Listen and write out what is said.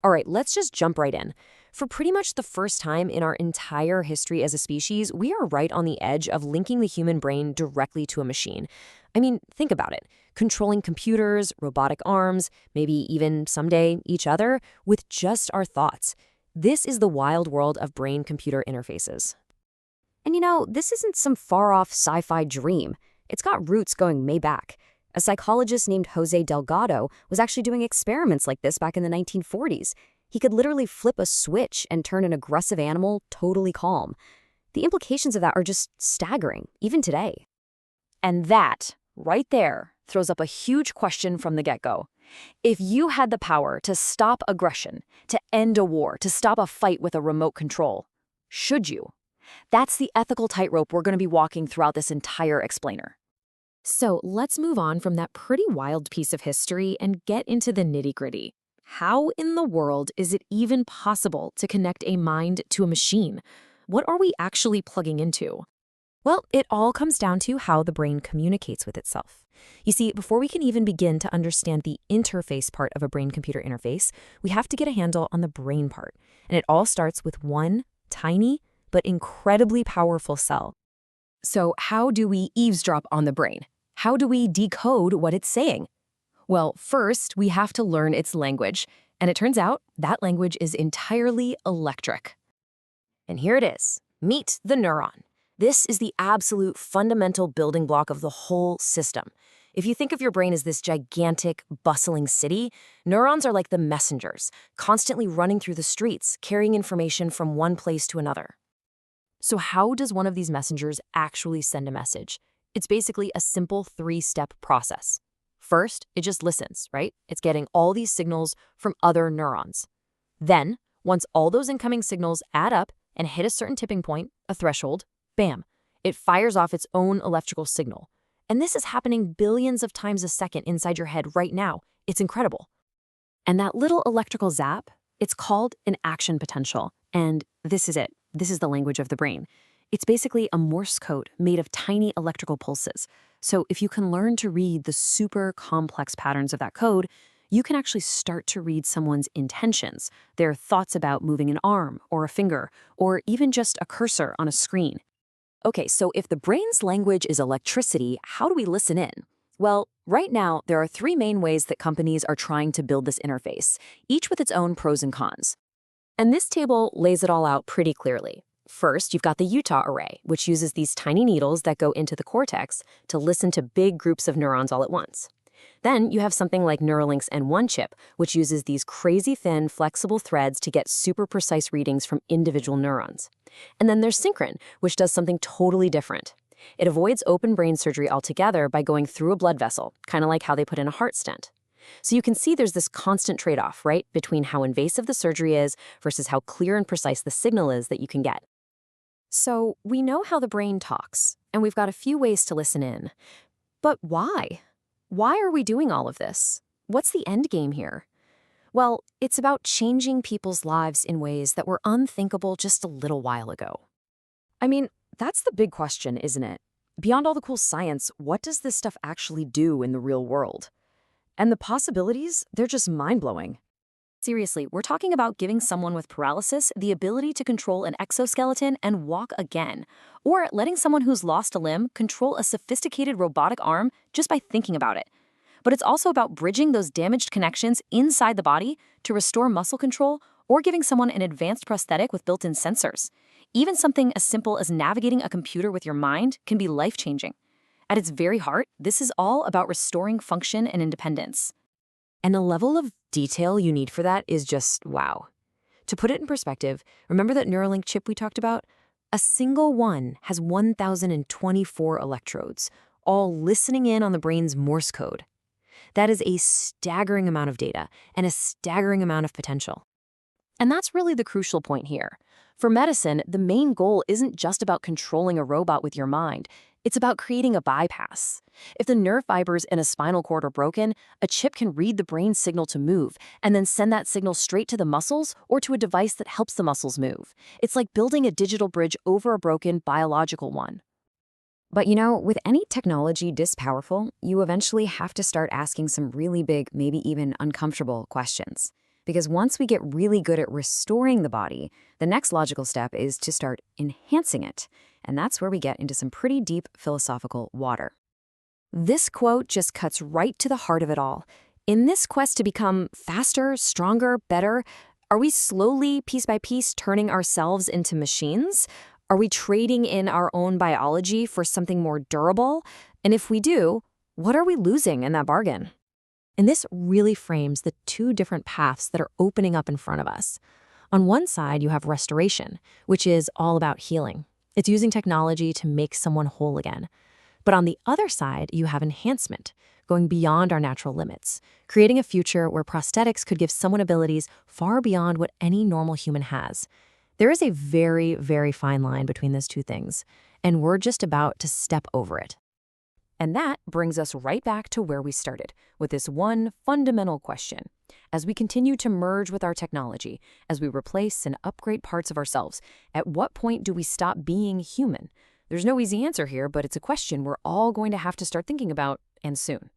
All right, let's just jump right in. For pretty much the first time in our entire history as a species, we are right on the edge of linking the human brain directly to a machine. I mean, think about it. Controlling computers, robotic arms, maybe even someday each other, with just our thoughts. This is the wild world of brain-computer interfaces. And this isn't some far off sci fi dream. It's got roots going way back. A psychologist named Jose Delgado was actually doing experiments like this back in the 1940s. He could literally flip a switch and turn an aggressive animal totally calm. The implications of that are just staggering, even today. And that, right there, throws up a huge question from the get-go. If you had the power to stop aggression, to end a war, to stop a fight with a remote control, should you? That's the ethical tightrope we're going to be walking throughout this entire explainer. So let's move on from that pretty wild piece of history and get into the nitty-gritty. How in the world is it even possible to connect a mind to a machine? What are we actually plugging into? Well, it all comes down to how the brain communicates with itself. You see, before we can even begin to understand the interface part of a brain-computer interface, we have to get a handle on the brain part. And it all starts with one tiny but incredibly powerful cell. So how do we eavesdrop on the brain? How do we decode what it's saying? Well, first, we have to learn its language. And it turns out that language is entirely electric. And here it is. Meet the neuron. This is the absolute fundamental building block of the whole system. If you think of your brain as this gigantic, bustling city, neurons are like the messengers, constantly running through the streets, carrying information from one place to another. So how does one of these messengers actually send a message? It's basically a simple three-step process. First, it just listens, right? It's getting all these signals from other neurons. Then, once all those incoming signals add up and hit a certain tipping point, a threshold, bam, it fires off its own electrical signal. And this is happening billions of times a second inside your head right now. It's incredible. And that little electrical zap, it's called an action potential. And this is it. This is the language of the brain. It's basically a Morse code made of tiny electrical pulses. So if you can learn to read the super complex patterns of that code, you can actually start to read someone's intentions, their thoughts about moving an arm or a finger, or even just a cursor on a screen. Okay, so if the brain's language is electricity, how do we listen in? Well, right now, there are three main ways that companies are trying to build this interface, each with its own pros and cons. And this table lays it all out pretty clearly. First, you've got the Utah array, which uses these tiny needles that go into the cortex to listen to big groups of neurons all at once. Then you have something like Neuralink's N1 chip, which uses these crazy thin, flexible threads to get super precise readings from individual neurons. And then there's Synchron, which does something totally different. It avoids open brain surgery altogether by going through a blood vessel, kind of like how they put in a heart stent. So you can see there's this constant trade-off, right, between how invasive the surgery is versus how clear and precise the signal is that you can get. So we know how the brain talks, and we've got a few ways to listen in. But why? Why are we doing all of this? What's the end game here? Well, it's about changing people's lives in ways that were unthinkable just a little while ago. I mean, that's the big question, isn't it? Beyond all the cool science, what does this stuff actually do in the real world? And the possibilities, they're just mind-blowing. Seriously, we're talking about giving someone with paralysis the ability to control an exoskeleton and walk again, or letting someone who's lost a limb control a sophisticated robotic arm just by thinking about it. But it's also about bridging those damaged connections inside the body to restore muscle control or giving someone an advanced prosthetic with built-in sensors. Even something as simple as navigating a computer with your mind can be life-changing. At its very heart, this is all about restoring function and independence. And the level of detail you need for that is just wow. To put it in perspective, remember that Neuralink chip we talked about? A single one has 1,024 electrodes, all listening in on the brain's Morse code. That is a staggering amount of data and a staggering amount of potential. And that's really the crucial point here. For medicine, the main goal isn't just about controlling a robot with your mind. It's about creating a bypass. If the nerve fibers in a spinal cord are broken, a chip can read the brain's signal to move and then send that signal straight to the muscles or to a device that helps the muscles move. It's like building a digital bridge over a broken biological one. But with any technology this powerful, you eventually have to start asking some really big, maybe even uncomfortable questions. Because once we get really good at restoring the body, the next logical step is to start enhancing it. And that's where we get into some pretty deep philosophical water. This quote just cuts right to the heart of it all. In this quest to become faster, stronger, better, are we slowly, piece by piece, turning ourselves into machines? Are we trading in our own biology for something more durable? And if we do, what are we losing in that bargain? And this really frames the two different paths that are opening up in front of us. On one side, you have restoration, which is all about healing. It's using technology to make someone whole again. But on the other side, you have enhancement, going beyond our natural limits, creating a future where prosthetics could give someone abilities far beyond what any normal human has. There is a very, very fine line between those two things, and we're just about to step over it. And that brings us right back to where we started, with this one fundamental question. As we continue to merge with our technology, as we replace and upgrade parts of ourselves, at what point do we stop being human? There's no easy answer here, but it's a question we're all going to have to start thinking about, and soon.